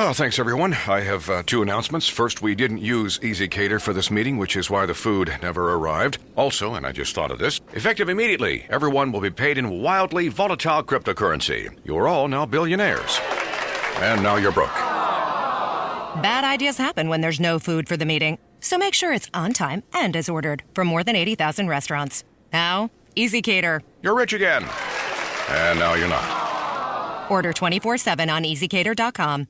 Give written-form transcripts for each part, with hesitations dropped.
Oh, thanks, everyone. I have two announcements. First, we didn't use ec87014 for this meeting, which is why the food never arrived. Also, and I just thought of this, effective immediately, everyone will be paid in wildly volatile cryptocurrency. You're all now billionaires. And now you're broke. Bad ideas happen when there's no food for the meeting. So make sure it's on time and as ordered from more than 80,000 restaurants. Now, ec87014. You're rich again. And now you're not. Order 24/7 on ec87014.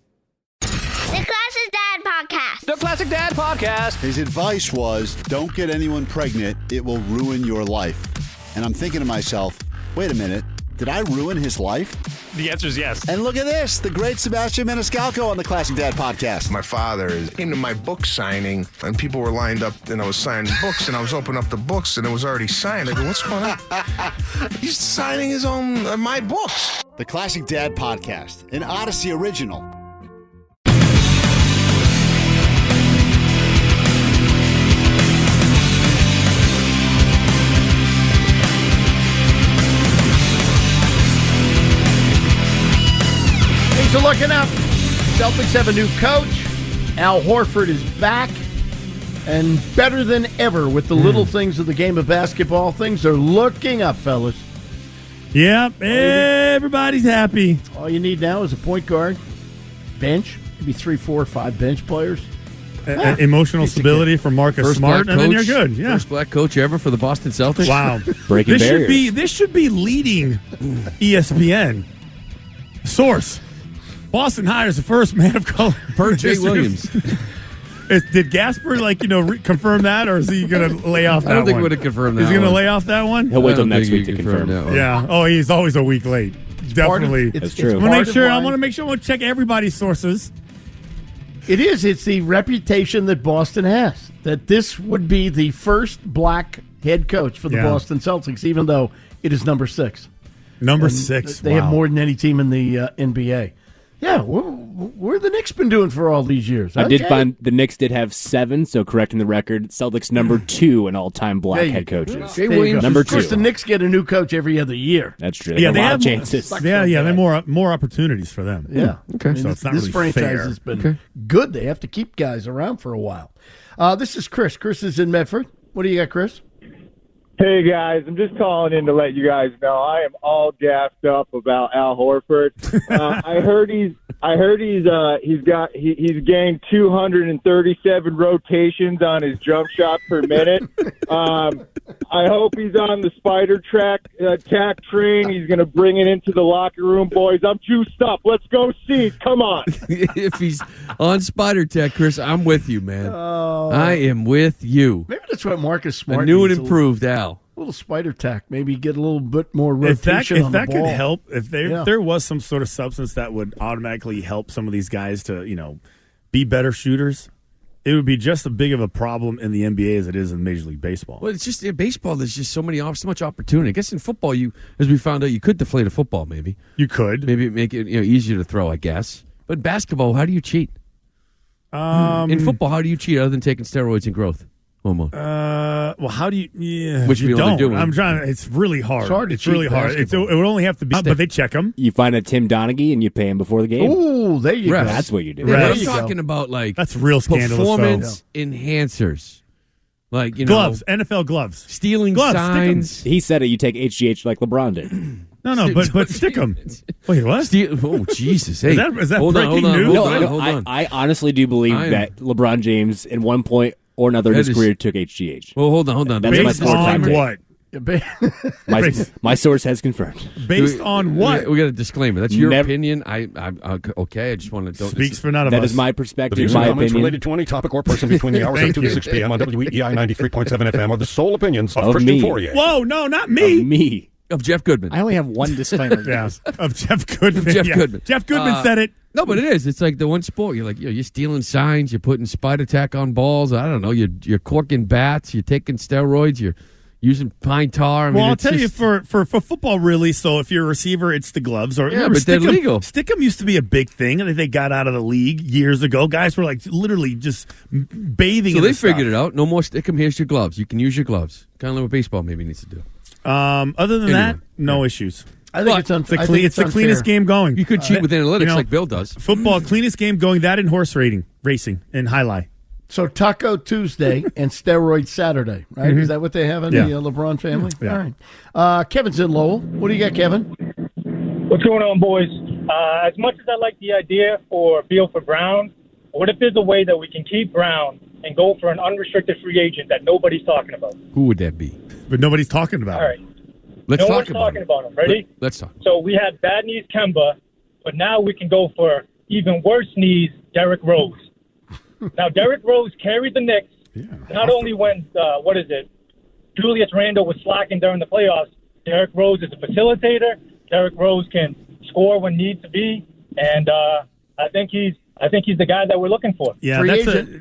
The Classic Dad Podcast. The Classic Dad Podcast. His advice was, don't get anyone pregnant. It will ruin your life. And I'm thinking to myself, wait a minute. Did I ruin his life? The answer is yes. And look at this, the great Sebastian Maniscalco on the Classic Dad Podcast. My father is into my book signing, and people were lined up, and I was signing books, and I was opening up the books, and it was already signed. I go, what's going on? He's signing his own, my books. The Classic Dad Podcast, an Odyssey original. So looking up, Celtics have a new coach. Al Horford is back and better than ever with the little things of the game of basketball. Things are looking up, fellas. Yep, everybody's happy. All you need now is a point guard, bench, maybe 3, 4, 5 bench players. Emotional stability from Marcus Smart, and then you're good. Yeah. First black coach ever for the Boston Celtics. Wow. Breaking barriers. This should be leading ESPN. Source. Boston hires the first man of color. Per Jay Williams. Did Gasper, confirm that, or is he going to lay off that one? I don't think he would have confirmed that. Is he going to lay off that one? He'll wait till next week to confirm that one. Yeah. Oh, he's always a week late. Definitely. That's true. I want to make sure I want to check everybody's sources. It is. It's the reputation that Boston has, that this would be the first black head coach for the Boston Celtics, even though it is number 6. Number 6. They have more than any team in the NBA. Yeah, what the Knicks been doing for all these years? I did find the Knicks did have 7, so correcting the record. Celtics number 2 in all-time black head coaches. Jay Williams number 2. Of course, the Knicks get a new coach every other year. That's true. Yeah, they have have chances. They have more opportunities for them. Yeah. Okay. So it's not this really franchise fair. has been good. They have to keep guys around for a while. This is Chris. Chris is in Medford. What do you got, Chris? Hey guys, I'm just calling in to let you guys know I am all gassed up about Al Horford. I heard he's gained 237 rotations on his jump shot per minute. I hope he's on the spider tack train. He's going to bring it into the locker room, boys. I'm juiced up. Let's go see. Come on. If he's on spider tech, Chris, I'm with you, man. I am with you. Maybe that's what Marcus Smart A new and needs, improved Al. A little spider tack. Maybe get a little bit more rotation If on the that ball. could help, if there was some sort of substance that would automatically help some of these guys to, be better shooters, it would be just as big of a problem in the NBA as it is in Major League Baseball. Well, it's just in baseball. There's just so much opportunity. I guess in football, as we found out, you could deflate a football. Maybe you could maybe make it easier to throw. I guess. But basketball, how do you cheat? In football, how do you cheat other than taking steroids and growth? Well, how do you? Yeah, which you we only don't. do. I'm trying. It's really hard. It's hard to It's cheat really hard. It would only have to be. But they check them. You find a Tim Donaghy and you pay him before the game. Oh, there you go. That's what you do. Yeah, Refs. I'm talking about that's real scandalous. Performance enhancers, gloves, NFL gloves, stealing gloves, signs. He said it. You take HGH like LeBron did. No, but stick them. Wait, what? Oh, Jesus! Hey, is that hold breaking on, news? Hold on. I honestly do believe that LeBron James, at one point or another in his career, took HGH. Well, hold on. That's my Based sports on fact. what? My source has confirmed. Based on what? We got a disclaimer. That's your opinion. I okay. I just want to. Speaks for none of us. That is my perspective. The views my and comments opinion. related to any topic or person between the hours of 2 to 6 p.m. on WEEI 93.7 FM are the sole opinions of Christian me. Fourier. Whoa, no, not me. Of me. Of Jeff Goodman. I only have one disclaimer. Of Jeff Goodman. Goodman. Jeff Goodman said it. No, but it is. It's like the one sport. You're like, you're stealing signs. You're putting spider tack on balls. I don't know. You're corking bats. You're taking steroids. You're using pine tar. I'll tell you, for football, really, so if you're a receiver, it's the gloves. Or but they're legal. Stick'em used to be a big thing, and they got out of the league years ago. Guys were literally just bathing in So they stuff. figured it out. No more stick'em. Here's your gloves. You can use your gloves. Kind of like what baseball maybe needs to do. Other than that, no issues. I think it's unfair. It's the cleanest game going. You could cheat with analytics like Bill does. Football, cleanest game going. That and horse racing and highlight. So Taco Tuesday and Steroid Saturday, right? Mhm. Is that what they have in Yeah. the LeBron family? Yeah. All right. Kevin's in Lowell. What do you got, Kevin? What's going on, boys? As much as I like the idea for Beal for Brown, what if there's a way that we can keep Brown and go for an unrestricted free agent that nobody's talking about? Who would that be? But nobody's talking about All right. Let's no talk one's about talking about him. Ready? Let's talk. So we had bad knees Kemba, but now we can go for even worse knees Derrick Rose. Now, Derrick Rose carried the Knicks not only when, Julius Randle was slacking during the playoffs. Derrick Rose is a facilitator. Derrick Rose can score when needs to be, and I think he's the guy that we're looking for. Yeah,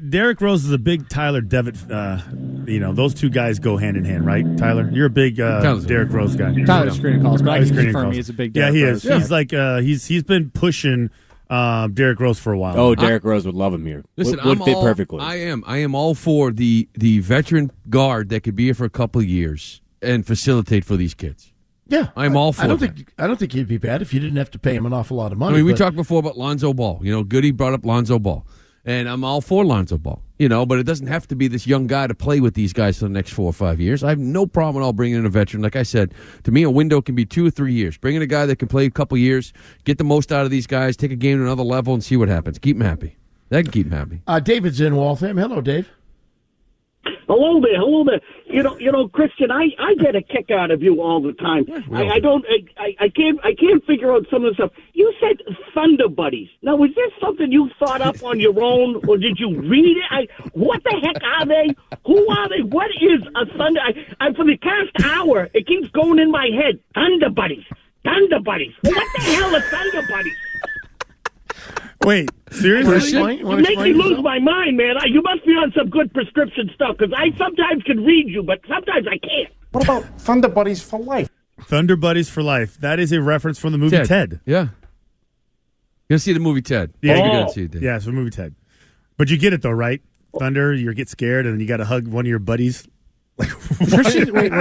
Derrick Rose is a big Tyler Devitt. Those two guys go hand in hand, right? Tyler, you're a big Derrick Rose guy. Tyler's screening calls, but I can Screening confirm calls. he is a big Yeah, Derrick he Rose. is. He's he's been pushing Derrick Rose for a while. Oh, Derrick Rose would love him here. Listen, would fit perfectly. I am all for the veteran guard that could be here for a couple of years and facilitate for these kids. Yeah, I'm all for I don't that. think he'd be bad if you didn't have to pay him an awful lot of money. I mean, we but- talked before about Lonzo Ball. Goody brought up Lonzo Ball. And I'm all for Lonzo Ball, but it doesn't have to be this young guy to play with these guys for the next 4 or 5 years. I have no problem at all bringing in a veteran. Like I said, to me, a window can be 2 or 3 years. Bring in a guy that can play a couple years, get the most out of these guys, take a game to another level, and see what happens. Keep them happy. That can keep them happy. David's in Waltham. Hello, Dave. Hello there. You know, Christian, I get a kick out of you all the time. I can't figure out some of the stuff. You said Thunder Buddies. Now, was this something you thought up on your own, or did you read it? What the heck are they? Who are they? What is a Thunder? For the past hour, it keeps going in my head. Thunder Buddies. Thunder Buddies. What the hell are Thunder Buddies? Wait, seriously? You make me lose my mind, man. You must be on some good prescription stuff, because I sometimes can read you, but sometimes I can't. What about Thunder Buddies for Life? Thunder Buddies for Life. That is a reference from the movie Ted. Yeah. You're going to see the movie Ted. Yeah, you're going to see it, Dave. Yeah, it's the movie Ted. But you get it, though, right? Thunder, you get scared, and then you got to hug one of your buddies. Christian's been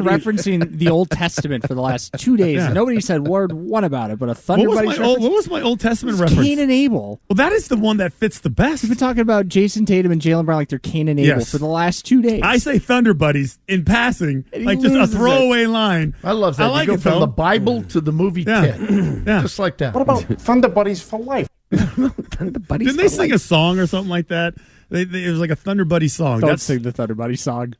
referencing the Old Testament for the last 2 days. Yeah. And nobody said word one about it, but a Thunder Buddies reference. What was my Old Testament reference? Cain and Abel. Well, that is the one that fits the best. You've been talking about Jason Tatum and Jaylen Brown like they're Cain and Abel for the last 2 days. I say Thunder Buddies in passing, like just a throwaway line. I love that. I like you go it, from though. the Bible to the movie Ted. Yeah. Just like that. What about Thunder Buddies for Life? Didn't they sing a song or something like that? It was like a Thunder Buddy song. Don't sing the Thunder Buddy song.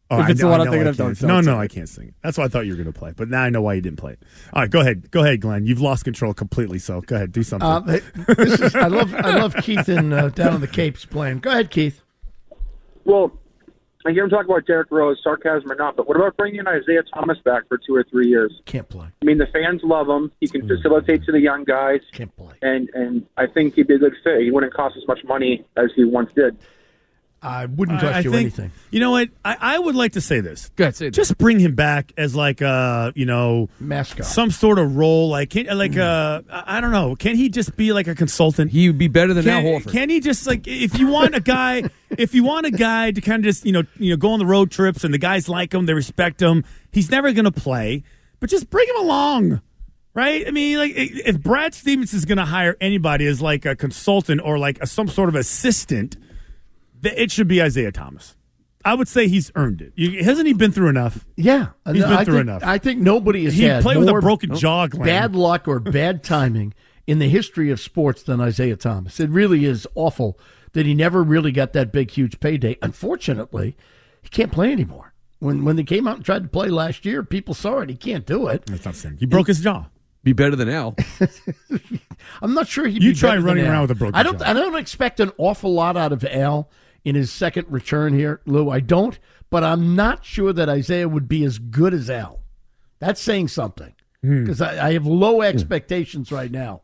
Oh, If it's the one I'm thinking of, don't sing No, it. I can't sing it. That's what I thought you were going to play. But now I know why you didn't play it. All right, go ahead. Go ahead, Glenn. You've lost control completely, so go ahead. Do something. I love Keith in down in the Capes playing. Go ahead, Keith. Well, I hear him talk about Derrick Rose, sarcasm or not, but what about bringing Isaiah Thomas back for 2 or 3 years? Can't play. I mean, the fans love him. He can facilitate to the young guys. Can't play. And I think he'd be a good fit. He wouldn't cost as much money as he once did. I wouldn't cost you anything. You know what? I would like to say this. Go ahead, say Just bring him back as like a, mascot, some sort of role. Like, I don't know. Can he just be like a consultant? He would be better than Al Horford. Can he just if you want a guy, to kind of just go on the road trips and the guys like him, they respect him. He's never going to play, but just bring him along. Right? I mean, like, if Brad Stevens is going to hire anybody as like a consultant or like some sort of assistant, it should be Isaiah Thomas. I would say he's earned it. Hasn't he been through enough? Yeah. He's been through enough. I think nobody has He had played with a more broken jaw, Glenn. bad luck or bad timing in the history of sports than Isaiah Thomas. It really is awful that he never really got that big, huge payday. Unfortunately, he can't play anymore. When they came out and tried to play last year, people saw it. He can't do it. That's not saying. He broke his jaw. Be better than Al. I'm not sure he'd You be try better running than around Al. with a broken I don't. jaw. I don't expect an awful lot out of Al in his second return here, Lou. I don't. But I'm not sure that Isaiah would be as good as Al. That's saying something because I have low expectations right now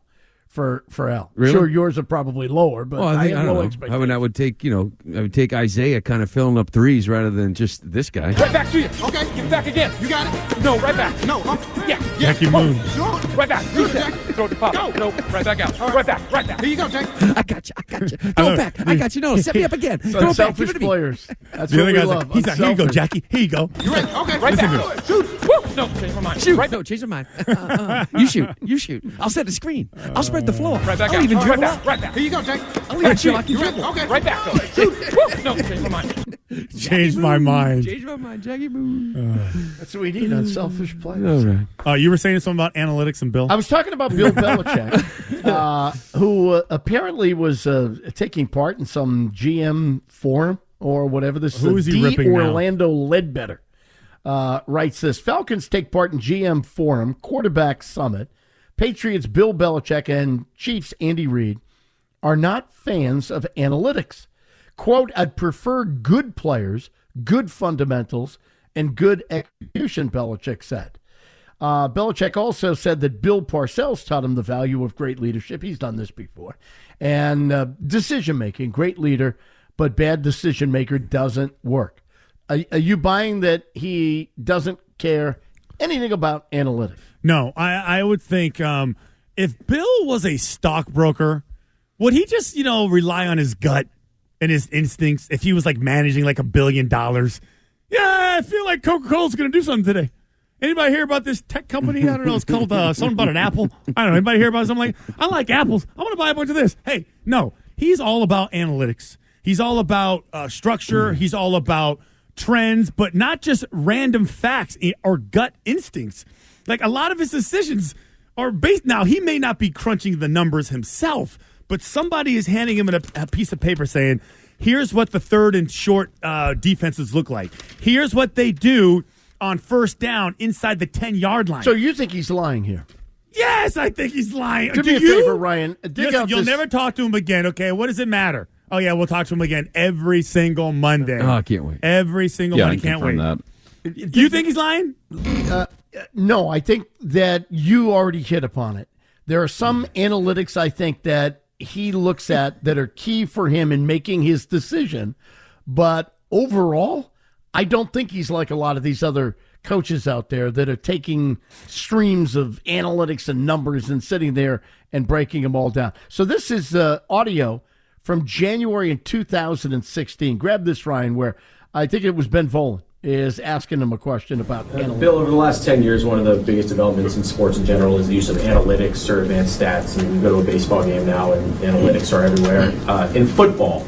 for Al. Really? Sure, yours are probably lower, but Well, I have don't low know. expectations. I would take Isaiah kind of filling up threes rather than just this guy. Right back to you. Okay, give it back again. You got it? No, right back. No, yeah. Jackie Moon. Right back. throw it to Pop. Go. Nope. Right back out. Right back. Here you go, Jake. I got you. Go back. I got you. No, set me up again. So Throw it back. selfish Give it to me. players. That's The what other we guy's love. like, he's like, here you go, Unselfish. Jackie. Here you go. You ready? Okay. Right Listen back. to it. Shoot. Woo. No, change my mind. Shoot. Right. No, change your mind. You shoot. I'll set the screen. I'll spread the floor. Right back I'll out. even Right dribble back. up. Right back. Here you go, Jake. I'll even shoot. I can You ready? dribble. Okay. Right back. Though. Shoot. Woo. No, change my mind. Change my mind. Change my mind, Jackie Boo. That's what we need. Unselfish players. All right. You were saying something about analytics and Bill? I was talking about Bill Belichick, who apparently was taking part in some GM forum or whatever. This Who is he D. ripping now? Orlando Ledbetter writes this. Falcons take part in GM forum, quarterback summit. Patriots Bill Belichick and Chiefs Andy Reid are not fans of analytics. Quote, I'd prefer good players, good fundamentals, and good execution, Belichick said. Belichick also said that Bill Parcells taught him the value of great leadership. He's done this before. And decision-making, great leader, but bad decision-maker doesn't work. Are you buying that he doesn't care anything about analytics? No, I would think if Bill was a stockbroker, would he just, rely on his gut and his instincts if he was like managing like $1 billion? Yeah, I feel like Coca-Cola's going to do something today. Anybody hear about this tech company? I don't know. It's called something about an apple. I don't know. Anybody hear about something like, I like apples. I want to buy a bunch of this. Hey, no. He's all about analytics. He's all about structure. He's all about trends, but not just random facts or gut instincts. Like a lot of his decisions are based. Now, he may not be crunching the numbers himself, but somebody is handing him a piece of paper saying, here's what the third and short defenses look like. Here's what they do on first down inside the 10-yard line. So you think he's lying here? Yes, I think he's lying. Do me a favor, Ryan. You'll never talk to him again, okay? What does it matter? Oh, yeah, we'll talk to him again every single Monday. Oh, I can't wait. Every single Monday. Can't wait. That. Do you think he's lying? No, I think that you already hit upon it. There are some analytics, I think, that he looks at that are key for him in making his decision. But overall, I don't think he's like a lot of these other coaches out there that are taking streams of analytics and numbers and sitting there and breaking them all down. So this is audio from January in 2016. Grab this, Ryan, where I think it was Ben Volen is asking him a question about analytics. Bill, over the last 10 years, one of the biggest developments in sports in general is the use of analytics or advanced stats. And we go to a baseball game now, and analytics are everywhere. In football,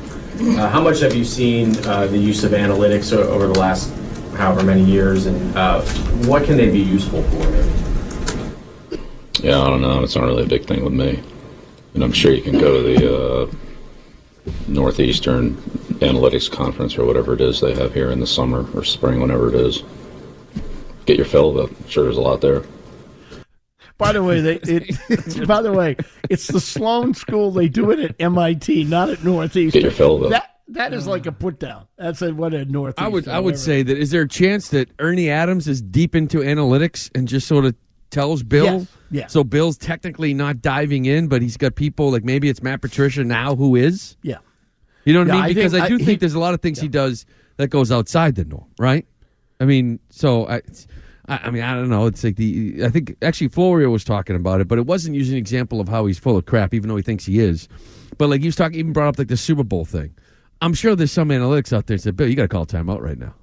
how much have you seen the use of analytics over the last however many years, and what can they be useful for? Yeah, I don't know. It's not really a big thing with me. And I'm sure you can go to the Northeastern Analytics Conference or whatever it is they have here in the summer or spring, whenever it is. Get your fill of it. I'm sure there's a lot there. By the way, it's the Sloan School. They do it at MIT, not at Northeastern. Get your fill of it. That is like a put down. That's what at Northeastern. I would say that is there a chance that Ernie Adams is deep into analytics and just sort of tells Bill? Yes. Yeah. So Bill's technically not diving in, but he's got people like maybe it's Matt Patricia now who is. Yeah. You know what Yeah, I mean? Because I do think there's a lot of things he does that goes outside the norm, right? I mean, so I mean, I don't know. It's like I think actually Florio was talking about it, but it wasn't using an example of how he's full of crap, even though he thinks he is. But like he was talking, even brought up like the Super Bowl thing. I'm sure there's some analytics out there that said, Bill, you got to call timeout right now.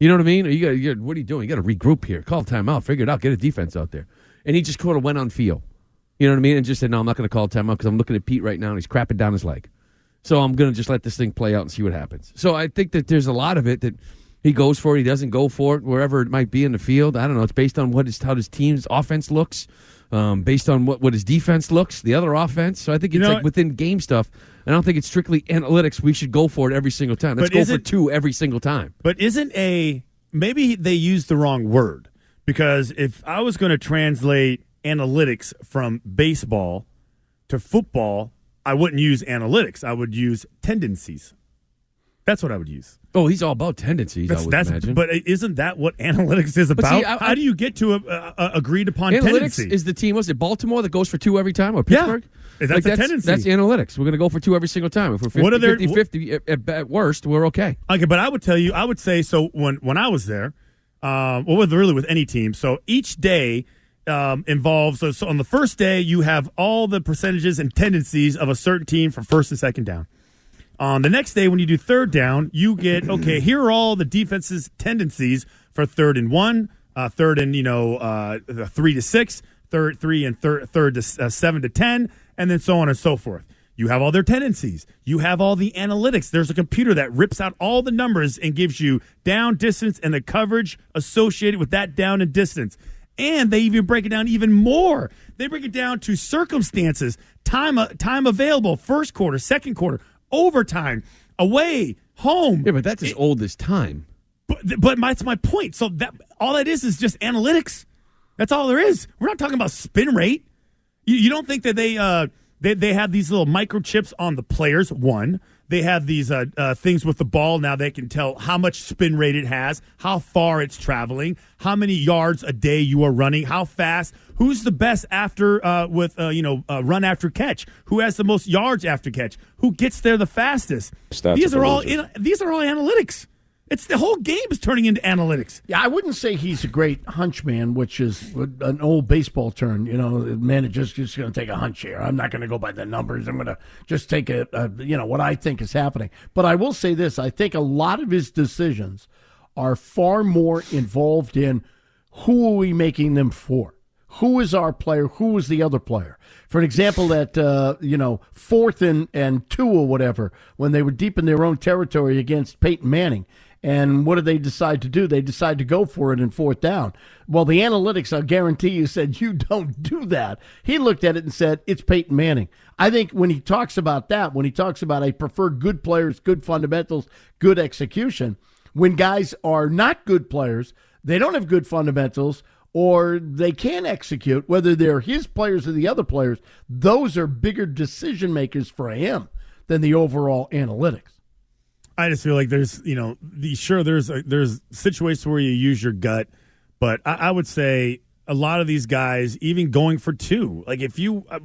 You know what I mean? Or what are you doing? You got to regroup here. Call timeout. Figure it out. Get a defense out there. And he just sort of went on feel. You know what I mean? And just said, no, I'm not going to call timeout because I'm looking at Pete right now and he's crapping down his leg. So I'm going to just let this thing play out and see what happens. So I think that there's a lot of it that he goes for it. He doesn't go for it wherever it might be in the field. I don't know. It's based on how his team's offense looks, based on what his defense looks, the other offense. So I think it's like within game stuff. I don't think it's strictly analytics. We should go for it every single time. Let's go for two every single time. But maybe they used the wrong word, because if I was going to translate analytics from baseball to football, I wouldn't use analytics. I would use tendencies. That's what I would use. Oh, he's all about tendencies, I would imagine. But isn't that what analytics is about? See, how do you get to a agreed upon tendency? Analytics is the team. Was it Baltimore that goes for two every time, or Pittsburgh? Yeah, that's a tendency. That's analytics. We're going to go for two every single time. If we're 50-50, at worst, we're okay. Okay, but I would say, so when I was there, well, really with any team, so each day involves, so on the first day, you have all the percentages and tendencies of a certain team for first and second down. On the next day, when you do third down, you get, okay, here are all the defense's tendencies for 3rd and 1, 3rd and, 3 to 6, third to 7 to 10, and then so on and so forth. You have all their tendencies. You have all the analytics. There's a computer that rips out all the numbers and gives you down, distance, and the coverage associated with that down and distance. And they even break it down even more. They break it down to circumstances, time available, first quarter, second quarter, overtime, away, home. Yeah, but that's as old as time. But that's my point. So that all that is just analytics. That's all there is. We're not talking about spin rate. You don't think that they have these little microchips on the players? One, they have these things with the ball. Now they can tell how much spin rate it has, how far it's traveling, how many yards a day you are running, how fast, who's the best after run after catch, who has the most yards after catch, who gets there the fastest. These are all analytics. It's the whole game is turning into analytics. Yeah, I wouldn't say he's a great hunchman, which is an old baseball term. Manager's just going to take a hunch here. I'm not going to go by the numbers. I'm going to just take what I think is happening. But I will say this. I think a lot of his decisions are far more involved in who are we making them for? Who is our player? Who is the other player? For an example, that 4th and 2 or whatever, when they were deep in their own territory against Peyton Manning. And what did they decide to do? They decided to go for it in 4th down. Well, the analytics, I'll guarantee you, said, you don't do that. He looked at it and said, it's Peyton Manning. I think when he talks about that, when he talks about I prefer good players, good fundamentals, good execution, when guys are not good players, they don't have good fundamentals, or they can't execute, whether they're his players or the other players, those are bigger decision makers for him than the overall analytics. I just feel like there's situations where you use your gut, but I would say a lot of these guys, even going for 2, like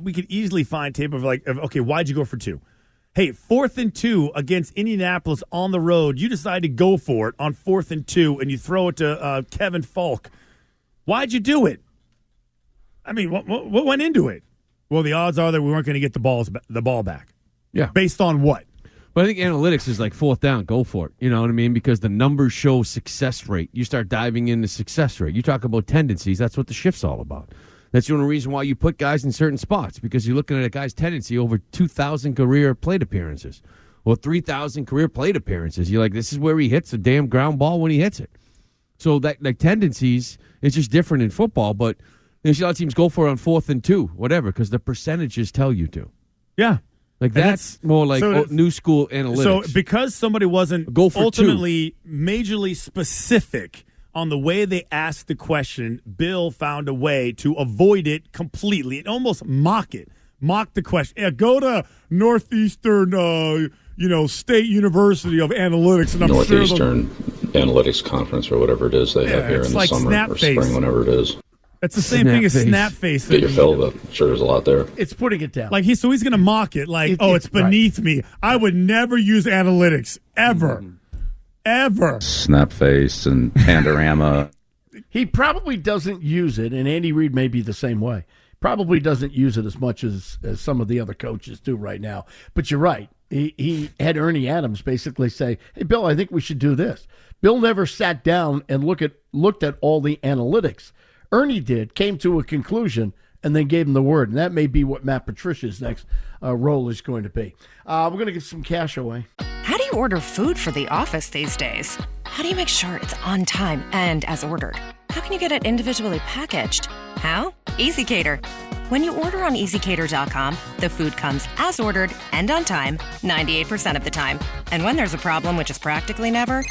we could easily find tape of okay, why'd you go for 2? Hey, 4th and 2 against Indianapolis on the road, you decide to go for it on 4th and 2, and you throw it to Kevin Falk. Why'd you do it? I mean, what went into it? Well, the odds are that we weren't going to get the ball back. Yeah. Based on what? But I think analytics is like 4th down, go for it. You know what I mean? Because the numbers show success rate. You start diving into success rate. You talk about tendencies. That's what the shift's all about. That's the only reason why you put guys in certain spots, because you're looking at a guy's tendency over 2,000 career plate appearances or 3,000 career plate appearances. You're like, this is where he hits a damn ground ball when he hits it. So that tendencies is just different in football. But a lot of teams go for it on 4th and 2, whatever, because the percentages tell you to. Yeah. Like that's more like new school analytics. So because somebody wasn't ultimately majorly specific on the way they asked the question, Bill found a way to avoid it completely and almost mock the question. Yeah, go to Northeastern, State University of Analytics, and I'm Northeastern Analytics Conference or whatever it is they have here in the summer or spring, whenever it is. It's the same thing as snap face. Get your fill, but I'm sure there's a lot there. It's putting it down. He's going to mock it. It's beneath me. I would never use analytics ever, ever. Snap face and Pandorama. He probably doesn't use it, and Andy Reid may be the same way. Probably doesn't use it as much as some of the other coaches do right now. But you're right. He had Ernie Adams basically say, "Hey, Bill, I think we should do this." Bill never sat down and looked at all the analytics. Ernie did, came to a conclusion, and then gave him the word. And that may be what Matt Patricia's next role is going to be. We're going to get some cash away. How do you order food for the office these days? How do you make sure it's on time and as ordered? How can you get it individually packaged? How? ec8701403ae04278a36cad5001615b43. When you order on ec8701403ae04278a36cad5001615b43, the food comes as ordered and on time 98% of the time. And when there's a problem, which is practically never...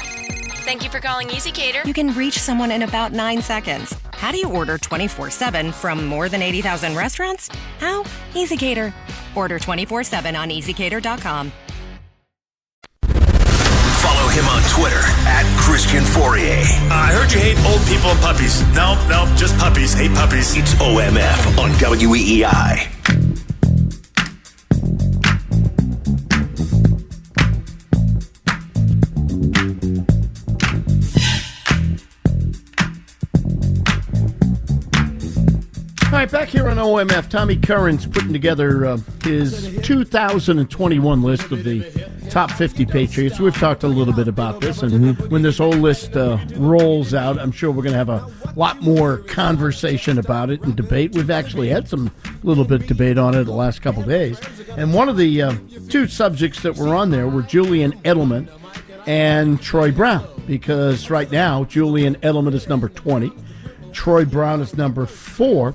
Thank you for calling ec87014. You can reach someone in about 9 seconds. How do you order 24/7 from more than 80,000 restaurants? How? ec87014. Order 24/7 on ec87014.com. Follow him on Twitter @Christian Fourier. I heard you hate old people and puppies. No, just puppies. Hate puppies. It's OMF on WEEI. right, back here on OMF, Tommy Curran's putting together his 2021 list of the top 50 Patriots. We've talked a little bit about this, and when this whole list rolls out, I'm sure we're going to have a lot more conversation about it and debate. We've actually had some little bit of debate on it the last couple of days. And one of the two subjects that were on there were Julian Edelman and Troy Brown, because right now Julian Edelman is number 20. Troy Brown is number 4.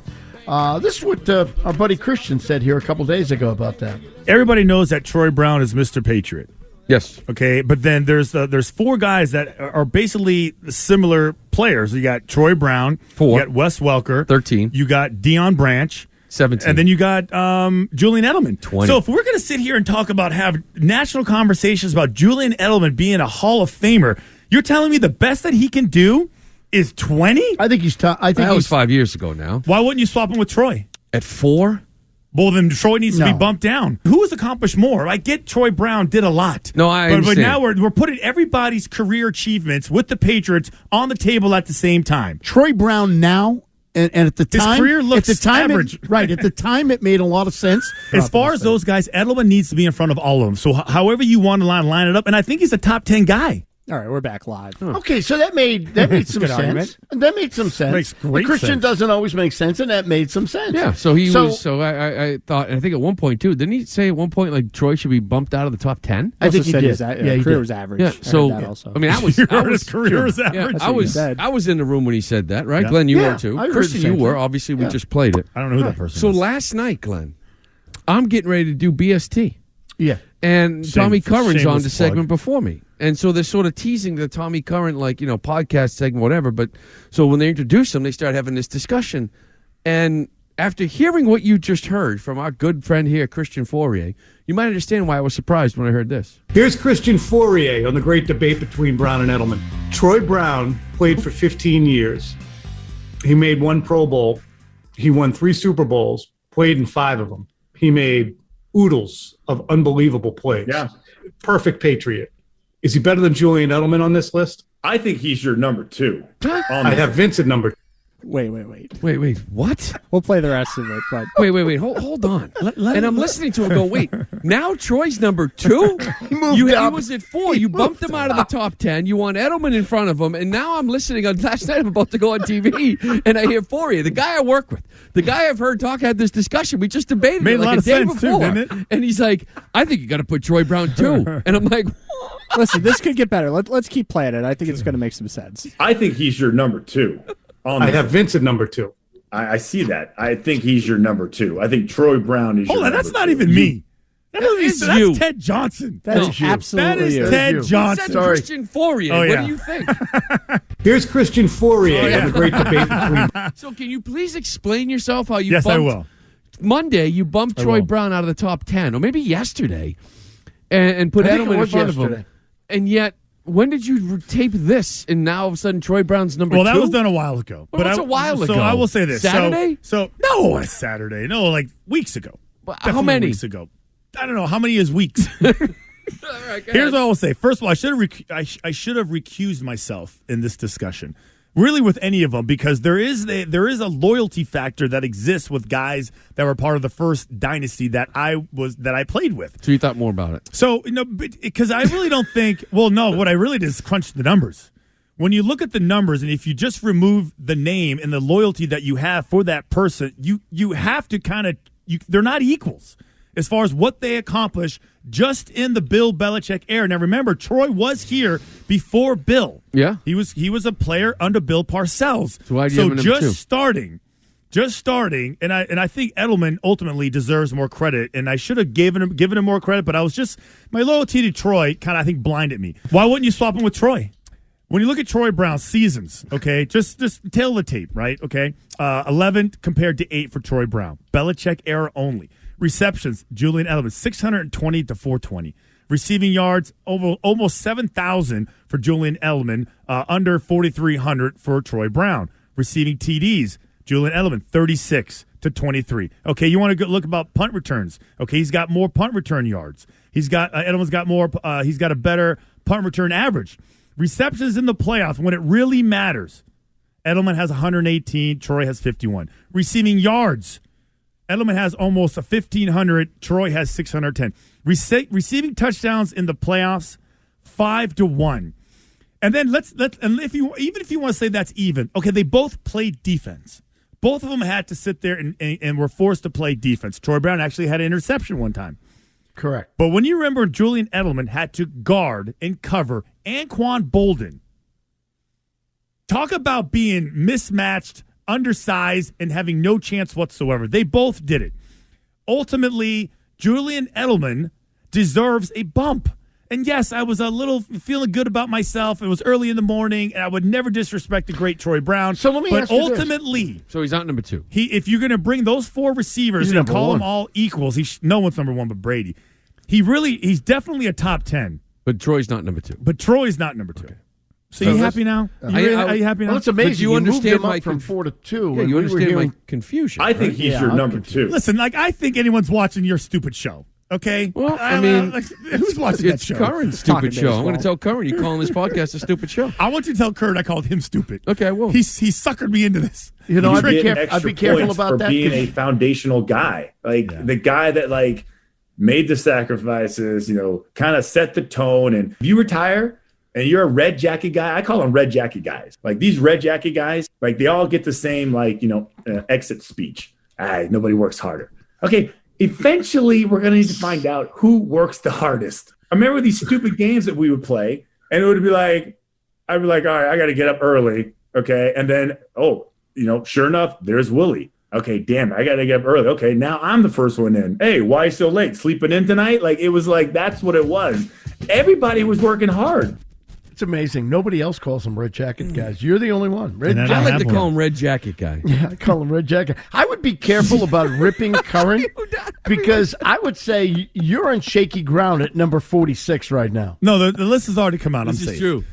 This is what our buddy Christian said here a couple days ago about that. Everybody knows that Troy Brown is Mr. Patriot. Yes. Okay, but then there's 4 guys that are basically similar players. You got Troy Brown, 4. You got Wes Welker, 13. You got Deion Branch, 17. And then you got Julian Edelman, 20. So if we're going to sit here and have national conversations about Julian Edelman being a Hall of Famer, you're telling me the best that he can do is 20? I think he's tough. I think that was 5 years ago now. Why wouldn't you swap him with Troy? At 4? Well, then Troy needs to be bumped down. Who has accomplished more? I get Troy Brown did a lot. No, I understand. But now we're putting everybody's career achievements with the Patriots on the table at the same time. Troy Brown now, and at the time, his career looks at the time average. At the time, it made a lot of sense. As far as those guys, Edelman needs to be in front of all of them. So however you want to line it up, and I think he's a top 10 guy. All right, we're back live. Okay, so that made some Good sense. argument. That made some sense. Makes great Christian sense. doesn't always make sense, and that made some sense. Yeah, so I thought, and I think at one point too, didn't he say at one point like Troy should be bumped out of the top 10? I think he did. His he career did. was average. Yeah, so that also. I mean, his career was average. I was in the room when he said that, right? Yeah. Glenn, you Yeah, were too. I heard Christian, the you same were. thing. Obviously, we Yeah. just played it. I don't know who that person So is. last night, Glenn, I'm getting ready to do BST. Yeah. And Tommy Curran's on the shameless segment before me. And so they're sort of teasing the Tommy Curran, podcast segment, whatever. But so when they introduce him, they start having this discussion. And after hearing what you just heard from our good friend here, Christian Fourier, you might understand why I was surprised when I heard this. Here's Christian Fourier on the great debate between Brown and Edelman. Troy Brown played for 15 years. He made 1 Pro Bowl. He won 3 Super Bowls, played in 5 of them. He made oodles of unbelievable plays. Yeah. Perfect Patriot. Is he better than Julian Edelman on this list? I think he's your number 2. I have Vince at number 2. Wait. Wait, what? We'll play the rest of it. But Wait. Hold on. And I'm listening to him go, wait, now Troy's number 2? He was at 4. You bumped him out of the top 10. You want Edelman in front of him. And now I'm listening on last night. I'm about to go on TV. And I hear Fourier, the guy I work with, the guy I've heard had this discussion. We just debated Made it a lot like a of day sense, too, before. didn't it? And he's like, I think you got to put Troy Brown 2. And I'm like, listen, this could get better. Let's keep playing it. I think it's going to make some sense. I think he's your number 2. I have Vince at number 2. I see that. I think he's your number 2. I think Troy Brown is your Hold on, number that's not 2. even me. is That's you. Ted Johnson. That's absolutely That is you. Ted Johnson. Said Christian Fourier. Oh, What yeah. do you think? Here's Christian Fourier on the great debate between. So can you please explain yourself how you Yes, I bumped will. Monday, you bumped I Troy will. Brown out of the top 10, or maybe yesterday, and put I think it Edelman in was front of him. yesterday. And yet, when did you tape this, and now all of a sudden Troy Brown's number 2? Well, that was done a while ago. Well, that's a while ago. So I will say this. Saturday? So no, it's Saturday. No, like weeks ago. How Definitely many? weeks ago? I don't know. How many is weeks? All right, go Here's ahead. what I will say. First of all, I should have recused myself in this discussion. Really, with any of them, because there is a loyalty factor that exists with guys that were part of the first dynasty that I played with. So you thought more about it. So, because I really don't think. Well, no. What I really did is crunch the numbers. When you look at the numbers, and if you just remove the name and the loyalty that you have for that person, you have to kind of. They're not equals as far as what they accomplish just in the Bill Belichick era. Now, remember, Troy was here before Bill. Yeah. He was a player under Bill Parcells. So why do you have him number 2? Just starting, and I think Edelman ultimately deserves more credit, and I should have given him more credit, but I was just, my loyalty to Troy kind of, I think, blinded me. Why wouldn't you swap him with Troy? When you look at Troy Brown's seasons, okay, just tail the tape, right? Okay, 11 compared to 8 for Troy Brown. Belichick era only. Receptions, Julian Edelman, 620 to 420. Receiving yards, over almost 7,000 for Julian Edelman, under 4,300 for Troy Brown. Receiving TDs, Julian Edelman, 36 to 23. Okay, you want to look about punt returns. Okay, he's got more punt return yards. Edelman's got more. He's got a better punt return average. Receptions in the playoffs when it really matters. Edelman has 118. Troy has 51. Receiving yards, Edelman has almost 1,500. Troy has 610. Receiving touchdowns in the playoffs, 5-1. And then if you want to say that's even, okay, they both played defense. Both of them had to sit there and were forced to play defense. Troy Brown actually had an interception one time. Correct. But when you remember Julian Edelman had to guard and cover Anquan Bolden, talk about being mismatched, undersized, and having no chance whatsoever. They both did it. Ultimately, Julian Edelman deserves a bump. And yes, I was a little feeling good about myself. It was early in the morning, and I would never disrespect the great Troy Brown. So let me ask you this. Ultimately, So he's not number 2. if you're going to bring those 4 receivers and call them all equals, no one's number 1 but Brady. He's definitely a top 10. But Troy's not number 2. But Troy's not number 2. So you happy now? Are you happy now? Well, it's amazing. But you moved understand him up my from 4 to 2. Yeah, and you we were understand hearing- my confusion. I think he's your number 2. Listen, I think anyone's watching your stupid show. Okay? Well, who's watching that show? It's Curran's stupid show. I'm going to tell Curran you're calling this podcast a stupid show. I want you to tell Kurt I called him stupid. Okay, I will. He suckered me into this. You know, He's I'd be getting careful extra about for that. being a foundational guy, the guy that made the sacrifices. Kind of set the tone. And if you retire and you're a red jacket guy, I call them red jacket guys. Like these red jacket guys, they all get the same exit speech. Nobody works harder. Okay. Eventually, we're going to need to find out who works the hardest. I remember these stupid games that we would play, and it would be like, I'd be like, all right, I got to get up early, okay? And then, sure enough, there's Willie. Okay, damn it, I got to get up early. Okay, now I'm the first one in. Hey, why so late? Sleeping in tonight? It was that's what it was. Everybody was working hard. It's amazing. Nobody else calls them red jacket guys. You're the only one. I like to call him red jacket guy. Yeah, I call him red jacket. I would be careful about ripping Curran because I would say you're on shaky ground at number 46 right now. No, the list has already come out. This I'm is safe. true.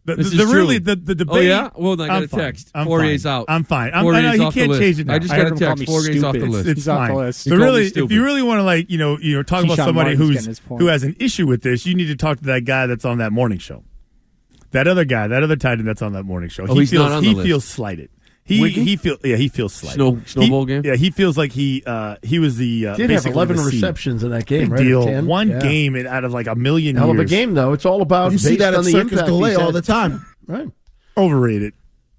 The debate. Oh, yeah? Well, I got a text. Fourier's out. I'm fine. Fourier's he off the can't list. change it now. I just got a text. Fourier's off the list. It's He's off fine. the list. So really, if you really want to talk about Keyshawn somebody Martin's getting his point. who has an issue with this, you need to talk to that guy that's on that morning show. That other guy, that other tight end that's on that morning show. He's not on the list. Feels slighted. He feels slighted. Snowball game? Yeah, he feels like he was the Did have basically 11 the seed. receptions in that game, Big right? deal. 10? One Yeah. game out of a million Hell years. of a game, though. It's all about You see based that on at the Circus impact Delay he's all had. the time. Right. Overrated.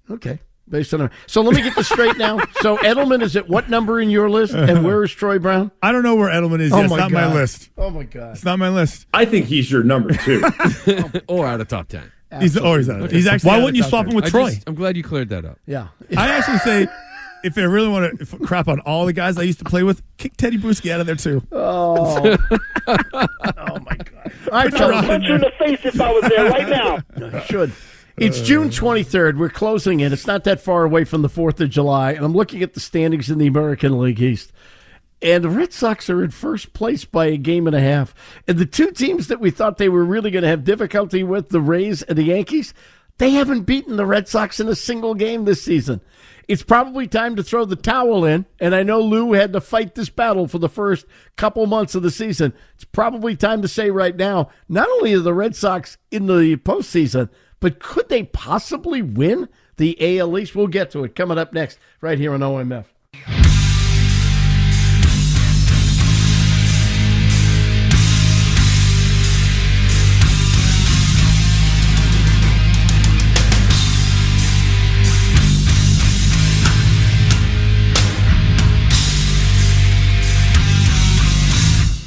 Okay. Based on so let me get this straight now. So Edelman is at what number in your list, and where is Troy Brown? I don't know where Edelman is. Oh Yet. It's my not my God. list. Oh my God! It's not my list. I think he's your number 2. Or out of top 10. He's actually. Why wouldn't you swap him with Troy? I'm glad you cleared that up. Yeah. I actually say, if I really want to crap on all the guys I used to play with, kick Teddy Bruschi out of there too. Oh. Oh my God! I'd punch you in the face if I was there right now. I should. It's June 23rd. We're closing in. It's not that far away from the 4th of July, and I'm looking at the standings in the American League East. And the Red Sox are in first place by a game and a half. And the two teams that we thought they were really going to have difficulty with, the Rays and the Yankees, they haven't beaten the Red Sox in a single game this season. It's probably time to throw the towel in, and I know Lou had to fight this battle for the first couple months of the season. It's probably time to say right now, not only are the Red Sox in the postseason, but could they possibly win the AL East? We'll get to it coming up next right here on OMF.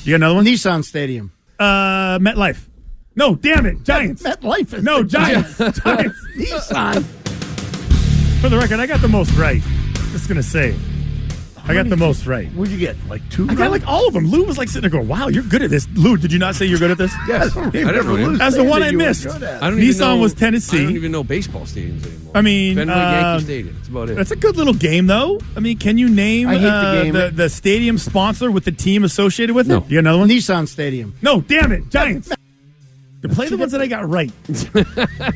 You got another one? Nissan Stadium. MetLife. No, damn it. Giants. MetLife. No, Giants. Giants. Nissan. For the record, I got the most right. Just going to say it. I got the most right. What'd you get? Like 2? I got all of them. Lou was sitting there going, wow, you're good at this. Lou, did you not say you're good at this? Yes. I never knew. That's the one I missed. Nissan was Tennessee. I don't even know baseball stadiums anymore. I mean, Fenway Yankee Stadium. That's about it. That's a good little game, though. I mean, can you name I hate the game. the stadium sponsor with the team associated with No. it? You got another one? Nissan Stadium. No, damn it. Giants. Play the ones that I got right.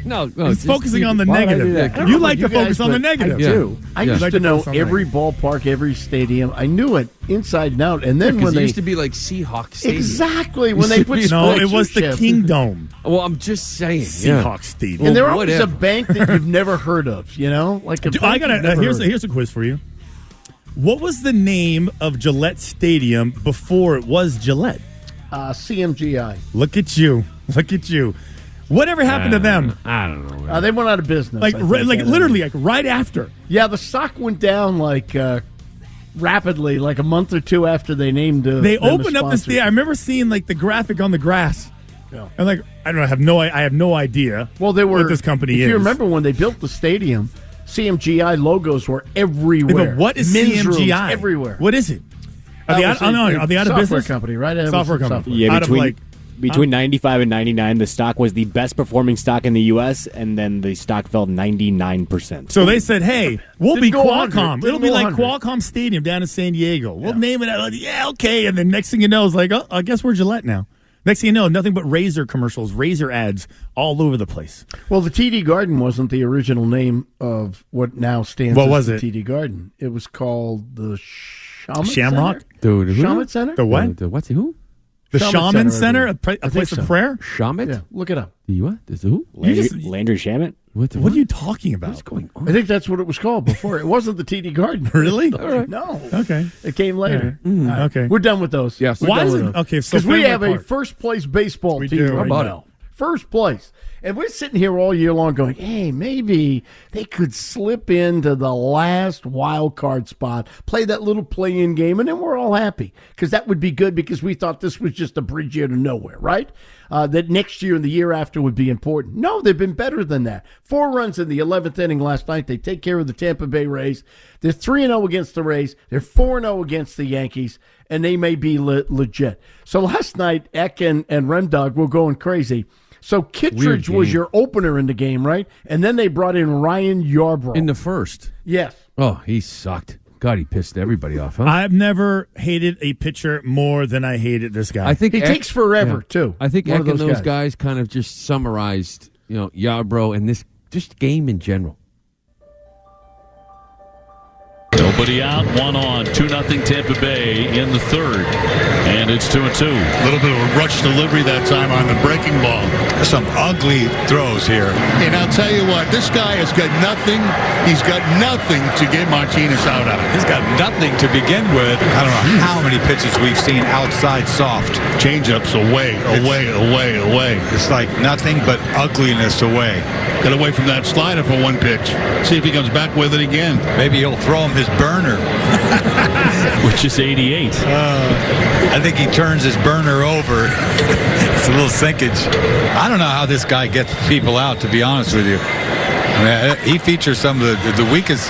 no, He's focusing on the Why would I do negative. that? You like to You guys, focus on the but negative. I do. I used Like to know focus on the every ballpark, every stadium. I knew it inside and out. And then Because when it they used to be like Seahawks Stadium. exactly when they put No, it was the sponsorship. Kingdome. Well, I'm just saying. Seahawks Stadium. And they're Well, always a whatever. bank that you've never heard of. You know, like a Dude, bank I gotta. you've never heard of. Here's a quiz for you. What was the name of Gillette Stadium before it was Gillette? CMGI. Look at you. Look at you. Whatever happened to them? I don't know. They went out of business. Like, I think. literally, like right after. Yeah, the stock went down like rapidly, like a month or two after they named. They them as opened up this sponsors. day. I remember seeing like the graphic on the grass. Yeah. And like, I don't know. I have no idea. Well, they were. what this company if is. you remember when they built the stadium, CMGI logos were everywhere. But what is Men's rooms CMGI? everywhere. What is it? Are they out of software business? company, right? It was Software a company. software. Yeah, Out of, like, between 95 and 99, the stock was the best performing stock in the U.S., and then the stock fell 99%. So they said, "Hey, we'll be Didn't go 100. Qualcomm. Didn't It'll be go like 100. Qualcomm Stadium down in San Diego. We'll name it. Yeah, okay." And then next thing you know, it's like, "Oh, I guess we're Gillette now." Next thing you know, nothing but Razor commercials, Razor ads all over the place. Well, the TD Garden wasn't the original name of what now stands What as was the it? TD Garden. It was called the Shamrock? Center? Dude, who? Shaman Center? The what? What's who? The Shaman Shaman Center, Center, I a think place so. of prayer. Shamit? Yeah, look it up. The what? The who? Landry Shamet? What are you talking about? What's going on? I think that's what it was called before. It wasn't the TD Garden. Really? No. Okay. It came later. Okay. We're done with those. Yes. We're Why done is with it- those. okay, so Because we Fenway have a Park. first place baseball We team do, right how about now. First place. And we're sitting here all year long going, hey, maybe they could slip into the last wild card spot, play that little play-in game, and then we're all happy. Because that would be good because we thought this was just a bridge year to nowhere, right? That next year and the year after would be important. No, they've been better than that. 4 runs in the 11th inning last night. They take care of the Tampa Bay Rays. They're 3-0 against the Rays. They're 4-0 against the Yankees, and they may be legit. So last night, Eck and Remdog were going crazy. So Kittredge was your opener in the game, right? And then they brought in Ryan Yarbrough. In the first. Yes. Oh, he sucked. God, he pissed everybody off, huh? I've never hated a pitcher more than I hated this guy. I think He takes forever, too. I think One Eck of and those those guys. guys kind of just summarized, Yarbrough and this just game in general. Nobody out, one on, 2-0 Tampa Bay in the third, and it's 2-2. A little bit of a rush delivery that time on the breaking ball. Some ugly throws here. And I'll tell you what, this guy has got nothing. He's got nothing to get Martinez out of. He's got nothing to begin with. I don't know how many pitches we've seen outside soft. Changeups away. It's like nothing but ugliness away. Get away from that slider for one pitch. See if he comes back with it again. Maybe he'll throw him his burner. Which is 88. I think he turns his burner over. It's a little sinkage. I don't know how this guy gets people out, to be honest with you. I mean, he features some of the weakest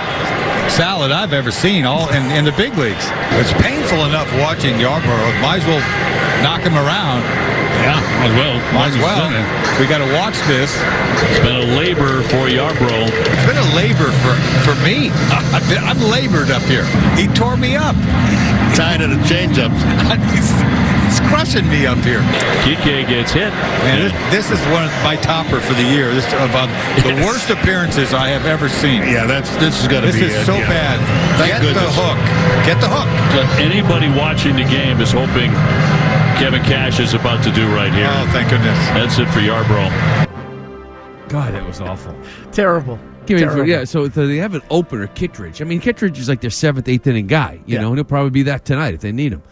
salad I've ever seen all in the big leagues. It's painful enough watching Yarbrough. Might as well knock him around. Yeah, Might as well. We got to watch this. It's been a labor for Yarbrough. It's been a labor for me. I'm labored up here. He tore me up. Tired of the changeups. He's crushing me up here. Kike gets hit. Man, this is one of my topper for the year. This is about the worst appearances I have ever seen. Yeah, this is going to be This is so bad. Get the hook. Get the hook. But anybody watching the game is hoping Kevin Cash is about to do right here. Oh, thank goodness. That's it for Yarbrough. God, that was awful. Terrible. So they have an opener, Kittredge. I mean, Kittredge is like their 7th, 8th inning guy, you know, and he'll probably be that tonight if they need him.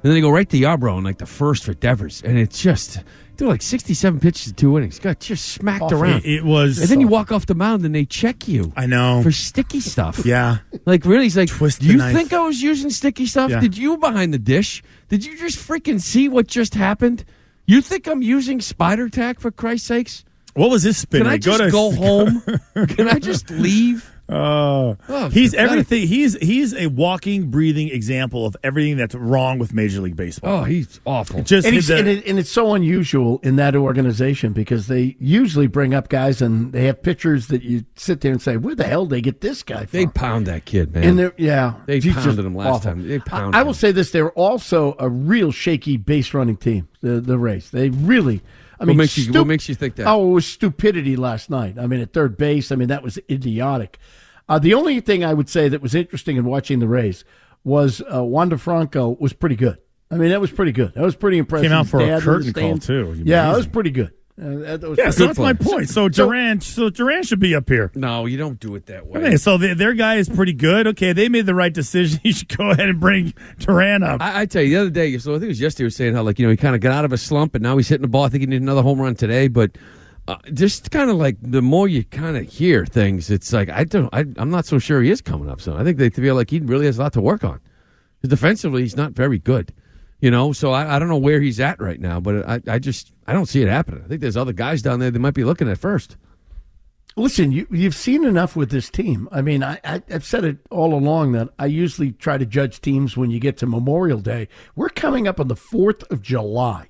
And then they go right to Yarbrough in like the first for Devers, and it's just they're like 67 pitches in 2 innings. Got just smacked Awful. around. It was, and then you walk off the mound and they check you. I know, for sticky stuff. Yeah, like really, he's like, twist. Do you think I was using sticky stuff? Yeah. Did you behind the dish? Did you just freaking see what just happened? You think I'm using spider tack for Christ's sakes? What was this spin? Can I just go home? Can I just leave? He's everything. He's a walking, breathing example of everything that's wrong with Major League Baseball. Oh, he's awful. And it's so unusual in that organization because they usually bring up guys and they have pitchers that you sit there and say, where the hell did they get this guy from? They pound that kid, man. And they he's pounded just him last awful. time. They pounded I will say this, they're also a real shaky base running team, the Rays. They really I mean, what makes you think that? Oh, it was stupidity last night. I mean, at third base, I mean, that was idiotic. The only thing I would say that was interesting in watching the Rays was Wander Franco was pretty good. I mean, that was pretty good. That was pretty impressive. Came out for a curtain call, too. Yeah, that was pretty good. That was so that's my point. So Duran should be up here. No, you don't do it that way. I mean, so their guy is pretty good. Okay, they made the right decision. You should go ahead and bring Duran up. I tell you, the other day, so I think it was yesterday, was saying how, like, he kind of got out of a slump, and now he's hitting the ball. I think he needed another home run today, but just kind of like the more you kind of hear things, it's like I'm not so sure he is coming up soon. I think they feel like he really has a lot to work on. Because defensively, he's not very good. So I don't know where he's at right now, but I don't see it happening. I think there's other guys down there they might be looking at first. Listen, you've seen enough with this team. I mean, I've said it all along that I usually try to judge teams when you get to Memorial Day. We're coming up on the 4th of July.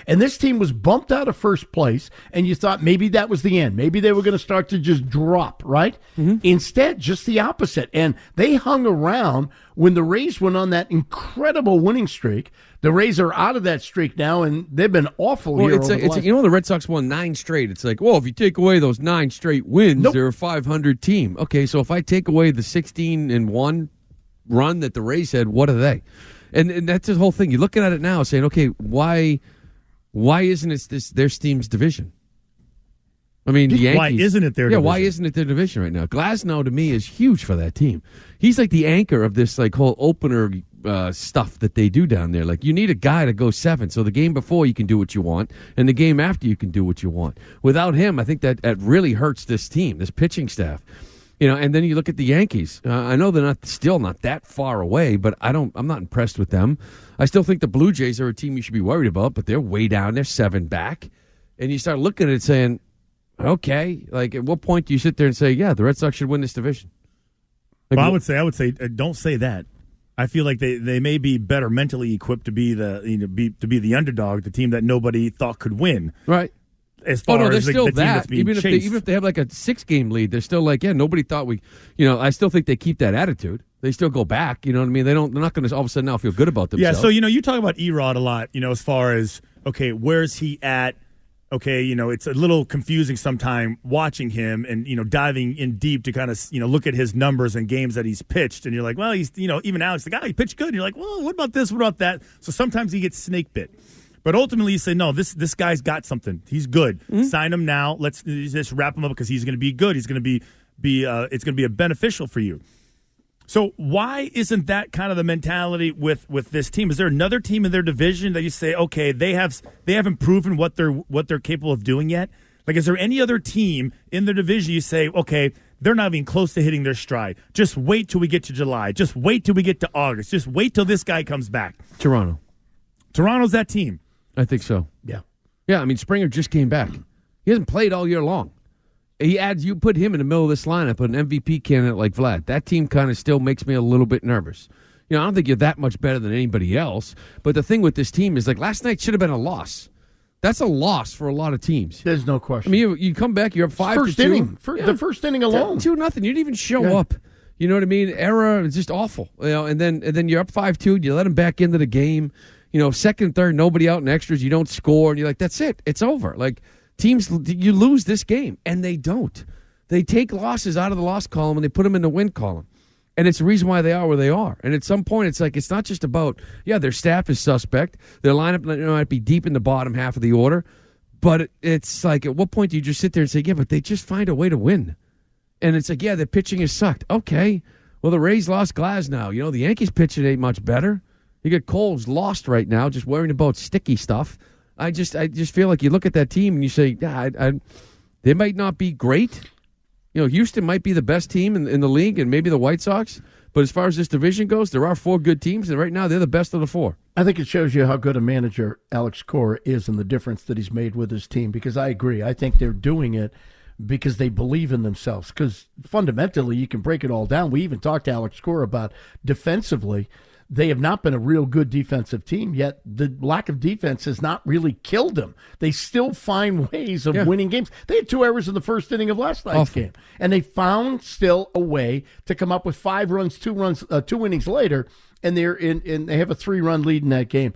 And this team was bumped out of first place, and you thought maybe that was the end. Maybe they were going to start to just drop, right? Mm-hmm. Instead, just the opposite. And they hung around when the Rays went on that incredible winning streak. The Rays are out of that streak now, and they've been awful here. The Red Sox won 9 straight. It's like, well, if you take away those 9 straight wins, they're a 500 team. Okay, so if I take away the 16-1 run that the Rays had, what are they? And that's the whole thing. You're looking at it now saying, okay, why isn't it their team's division? I mean, the Yankees. Why isn't it their division? Yeah, why isn't it their division right now? Glasnow, to me, is huge for that team. He's like the anchor of this like whole opener stuff that they do down there. Like, you need a guy to go 7, so the game before you can do what you want, and the game after you can do what you want. Without him, I think that really hurts this team, this pitching staff. And then you look at the Yankees. I know they're still not that far away, but I'm not impressed with them. I still think the Blue Jays are a team you should be worried about, but they're way down. They're 7 back. And you start looking at it saying, okay, like, at what point do you sit there and say, yeah, the Red Sox should win this division? Like, well, I would say, don't say that. I feel like they may be better mentally equipped to be the underdog, the team that nobody thought could win. Right. As far as still the team that's being chased. Even if they have like a 6-game lead, they're still like, yeah, nobody thought I still think they keep that attitude. They still go back. You know what I mean? They're not going to all of a sudden now feel good about themselves. Yeah. So you talk about Erod a lot. As far as okay, where's he at? Okay, it's a little confusing sometimes watching him and diving in deep to kind of look at his numbers and games that he's pitched, and you're like, well, he's even Alex, the guy, he pitched good. And you're like, well, what about this? What about that? So sometimes he gets snake bit. But ultimately, you say, no, this guy's got something. He's good. Mm-hmm. Sign him now. Let's just wrap him up because he's going to be good. He's going to be it's going to be a beneficial for you. So why isn't that kind of the mentality with this team? Is there another team in their division that you say, okay, they haven't proven what they're capable of doing yet? Like, is there any other team in their division you say, okay, they're not even close to hitting their stride? Just wait till we get to July. Just wait till we get to August. Just wait till this guy comes back. Toronto's that team. I think so. Yeah. Yeah, I mean, Springer just came back. He hasn't played all year long. You put him in the middle of this lineup, an MVP candidate like Vlad. That team kind of still makes me a little bit nervous. I don't think you're that much better than anybody else. But the thing with this team is, like, last night should have been a loss. That's a loss for a lot of teams. There's no question. I mean, you come back, you're up 5-2. First inning. The first inning alone. 2-0. You didn't even show up. You know what I mean? Error is just awful. And then you're up 5-2. You let them back into the game. Second, third, nobody out in extras. You don't score, and you're like, that's it. It's over. Like, teams, you lose this game, and they don't. They take losses out of the loss column and they put them in the win column. And it's the reason why they are where they are. And at some point, it's like, it's not just about, their staff is suspect. Their lineup might be deep in the bottom half of the order. But it's like, at what point do you just sit there and say, yeah, but they just find a way to win? And it's like, their pitching has sucked. Okay. Well, the Rays lost Glasnow. The Yankees pitching ain't much better. You get Cole's lost right now, just worrying about sticky stuff. I just feel like you look at that team and you say, they might not be great. Houston might be the best team in the league, and maybe the White Sox. But as far as this division goes, there are 4 good teams, and right now they're the best of the 4. I think it shows you how good a manager Alex Cora is and the difference that he's made with his team, because I agree. I think they're doing it because they believe in themselves, because fundamentally you can break it all down. We even talked to Alex Cora about defensively. They have not been a real good defensive team, yet the lack of defense has not really killed them. They still find ways of winning games. They had 2 errors in the first inning of last night's game, and they found still a way to come up with 5 runs, 2 innings later, and they have a 3-run lead in that game.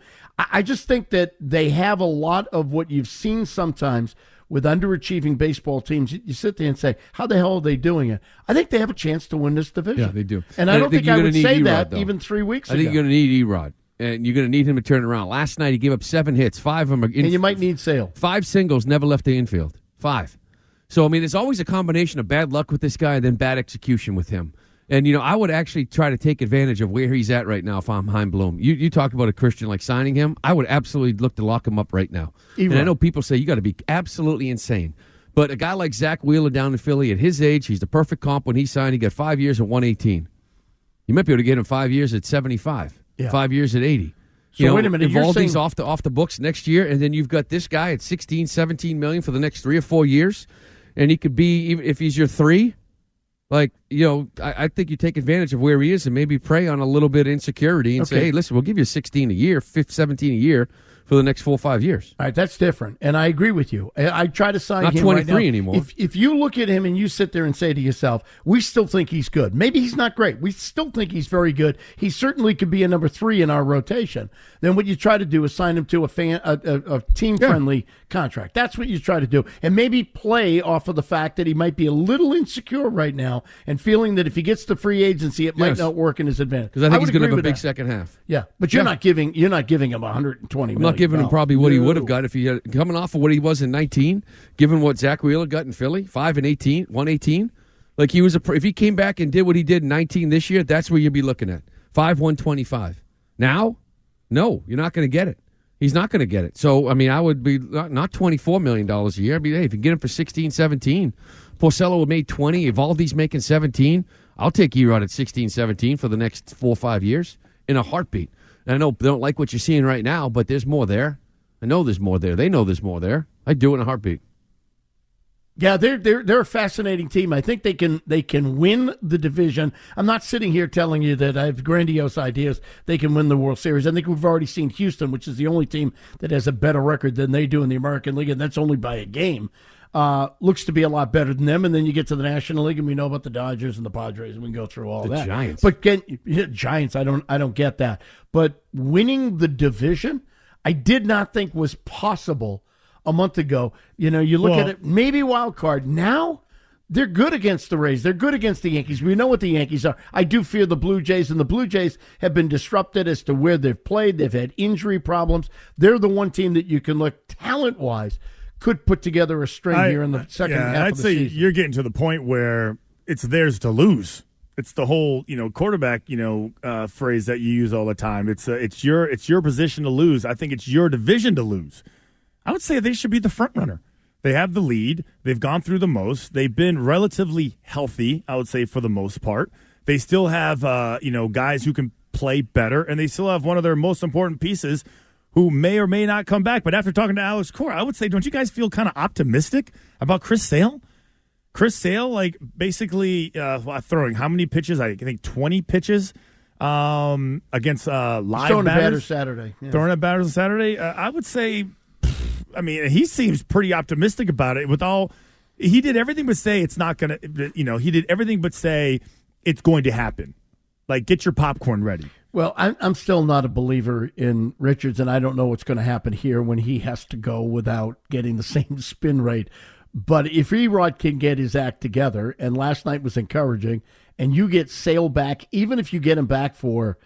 I just think that they have a lot of what you've seen sometimes with underachieving baseball teams. You sit there and say, how the hell are they doing it? I think they have a chance to win this division. Yeah, they do. And I don't think I would say E-Rod, that though. even 3 weeks ago. I think you're going to need E-Rod, and you're going to need him to turn it around. Last night he gave up 7 hits. 5 of them are in. And you might need Sale. 5 singles, never left the infield. 5. So, I mean, there's always a combination of bad luck with this guy and then bad execution with him. And, I would actually try to take advantage of where he's at right now if I'm Chaim Bloom. You talk about a Christian like signing him. I would absolutely look to lock him up right now. E-Rod. And I know people say you got to be absolutely insane. But a guy like Zach Wheeler down in Philly, at his age, he's the perfect comp when he signed. He got 5 years at 118. You might be able to get him 5 years at 75, 5 years at 80. So wait a minute, you're Evaldi's saying... off the books next year, and then you've got this guy at 16, 17 million for the next 3 or 4 years, and he could be, even if he's your 3, I think you take advantage of where he is and maybe prey on a little bit of insecurity and say, hey, listen, we'll give you 16 a year, 17 a year for the next 4 or 5 years. All right, that's different, and I agree with you. I try to sign Not him 23 right now. anymore. If you look at him and you sit there and say to yourself, we still think he's good. Maybe he's not great. We still think he's very good. He certainly could be a number 3 in our rotation. Then what you try to do is sign him to a team-friendly contract. That's what you try to do, and maybe play off of the fact that he might be a little insecure right now and feeling that if he gets to free agency, it might not work in his advantage. Because I think he's going to have a agree big with that. second half. Yeah, but you're not giving him $120 million. I'm not giving him probably what he would have got if he had coming off of what he was in 19, given what Zach Wheeler got in Philly, 5 and 18, 118. Like he was if he came back and did what he did in 19 this year, that's where you'd be looking at 125. Now, no, you're not going to get it. He's not going to get it. So I mean, I would be not $24 million a year. I'd be, hey, if you get him for 16, 17, Porcello made 20. Evaldi's making 17. I'll take E-Rod at 16, 17 for the next 4 or 5 years in a heartbeat. And I know they don't like what you're seeing right now, but there's more there. I know there's more there. They know there's more there. I'd do it in a heartbeat. Yeah, they're a fascinating team. I think they can win the division. I'm not sitting here telling you that I have grandiose ideas. They can win the World Series. I think we've already seen Houston, which is the only team that has a better record than they do in the American League, and that's only by a game. Looks to be a lot better than them. And then you get to the National League, and we know about the Dodgers and the Padres, and we can go through all the that. Giants, but Giants, I don't get that. But winning the division, I did not think was possible a month ago. You look at it, maybe wild card. Now they're good against the Rays. They're good against the Yankees. We know what the Yankees are. I do fear the Blue Jays, and the Blue Jays have been disrupted as to where they've played. They've had injury problems. They're the one team that you can look talent-wise could put together a string here in the second half I'd of the say season. You're getting to the point where it's theirs to lose. It's the whole, quarterback, phrase that you use all the time. It's your position to lose. I think it's your division to lose. I would say they should be the front runner. They have the lead. They've gone through the most. They've been relatively healthy, I would say, for the most part. They still have, guys who can play better, and they still have one of their most important pieces who may or may not come back. But after talking to Alex Cora, I would say, don't you guys feel kind of optimistic about Chris Sale? Chris Sale, basically throwing how many pitches? I think 20 pitches against live throwing batters. Saturday. Yeah. Throwing at batters on Saturday. I would say, he seems pretty optimistic about it. He did everything but say it's not going to, he did everything but say it's going to happen. Like, get your popcorn ready. Well, I'm still not a believer in Richards, and I don't know what's going to happen here when he has to go without getting the same spin rate. But if E-Rod can get his act together, and last night was encouraging, and you get Sale back, even if you get him back for,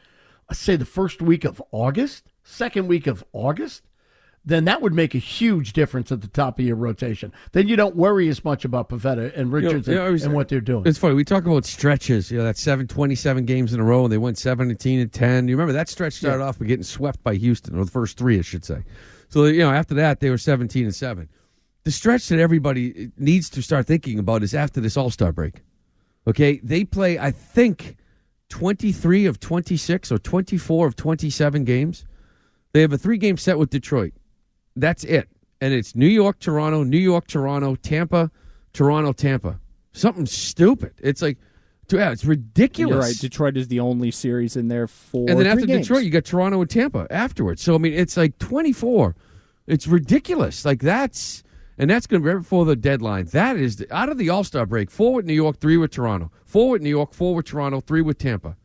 let's say, the first week of August, second week of August, then that would make a huge difference at the top of your rotation. Then you don't worry as much about Pavetta and Richards and what they're doing. It's funny. We talk about stretches. That 27 games in a row, and they went 17 and 10. You remember that stretch started off by getting swept by Houston, or the first 3, I should say. So, after that, they were 17 and 7. The stretch that everybody needs to start thinking about is after this All-Star break. Okay? They play, I think, 23 of 26 or 24 of 27 games. They have a 3-game set with Detroit. That's it. And it's New York, Toronto, Tampa, Toronto, Tampa. Something stupid. It's like, it's ridiculous. You're right. Detroit is the only series in there for And then after 3 games. Detroit, you got Toronto and Tampa afterwards. So, it's like 24. It's ridiculous. And that's going to be right before the deadline. That is, out of the All-Star break, 4 with New York, 3 with Toronto. 4 with New York, 4 with Toronto, 3 with Tampa.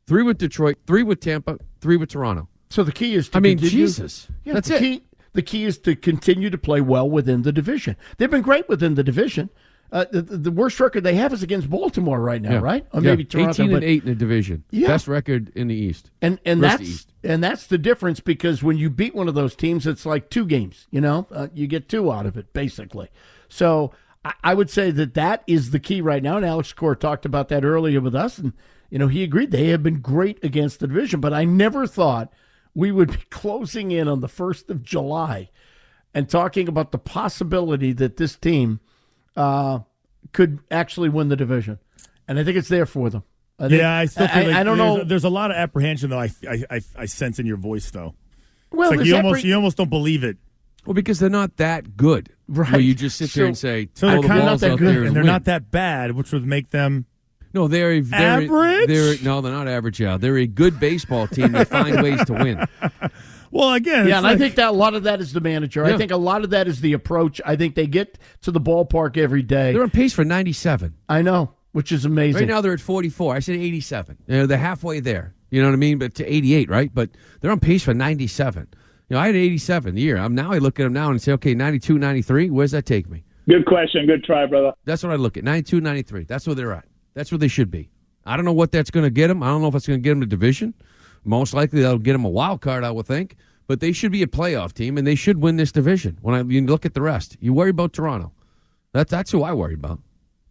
3 with Detroit, 3 with Tampa, 3 with Toronto. So the key is to Jesus. Yeah, That's The key is to continue to play well within the division. They've been great within the division. The worst record they have is against Baltimore right now, right? Or maybe Toronto. 18-8 in the division. Yeah. Best record in the East. And that's the difference, because when you beat one of those teams, it's like 2 games. You get 2 out of it basically. So I would say that is the key right now. And Alex Core talked about that earlier with us, and he agreed they have been great against the division. But I never thought we would be closing in on the 1st of July and talking about the possibility that this team could actually win the division. And I think it's there for them. I still think I don't know. There's a lot of apprehension, though, I sense in your voice, though. Well, it's like you almost don't believe it. Well, because they're not that good. Right. Where you just sit there and say, so they're kind of not that good, and they're win. not that bad, which would make them... No, they're average? No, they're not average, yeah. They're a good baseball team. They find ways to win. Well, again, and I think that a lot of that is the manager. Yeah. I think a lot of that is the approach. I think they get to the ballpark every day. They're on pace for 97. I know, which is amazing. Right now they're at 44. I said 87. They're halfway there. You know what I mean? But to 88, right? But they're on pace for 97. I had 87 the year. Now I look at them now and say, okay, 92, 93. Where's that take me? Good question. Good try, brother. That's what I look at. 92, 93. That's where they're at. That's where they should be. I don't know what that's going to get them. I don't know if it's going to get them a division. Most likely that'll get them a wild card, I would think. But they should be a playoff team, and they should win this division. When you look at the rest, you worry about Toronto. That's who I worry about.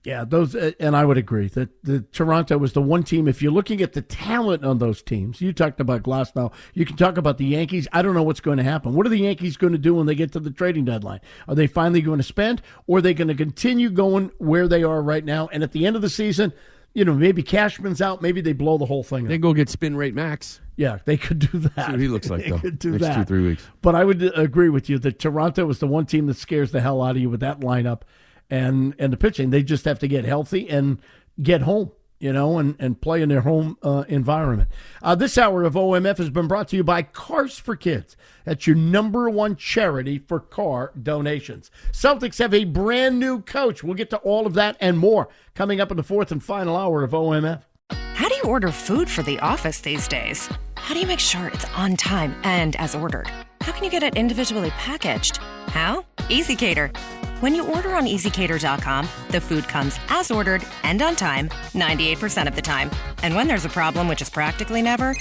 Yeah, those, and I would agree that the Toronto was the one team. If you're looking at the talent on those teams, you talked about Glasnow. You can talk about the Yankees. I don't know what's going to happen. What are the Yankees going to do when they get to the trading deadline? Are they finally going to spend, or are they going to continue going where they are right now? And at the end of the season, maybe Cashman's out. Maybe they blow the whole thing up. They go get spin rate max. Yeah, they could do that. See what he looks like, they though. Could do next that. 2-3 weeks. But I would agree with you that Toronto is the one team that scares the hell out of you with that lineup and the pitching. They just have to get healthy and get home, and play in their home environment. This hour of OMF has been brought to you by Cars for Kids. That's your #1 charity for car donations. Celtics have a brand new coach. We'll get to all of that and more coming up in the 4th and final hour of OMF. How do you order food for the office these days? How do you make sure it's on time and as ordered? How can you get it individually packaged? How? ec87014. When you order on ec87014, the food comes as ordered and on time 98% of the time. And when there's a problem, which is practically never,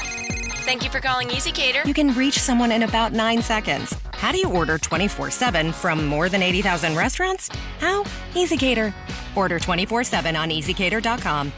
Thank you for calling ec87014. you can reach someone in about 9 seconds. How do you order 24/7 from more than 80,000 restaurants? How? ec87014. Order 24/7 on ec87014.com.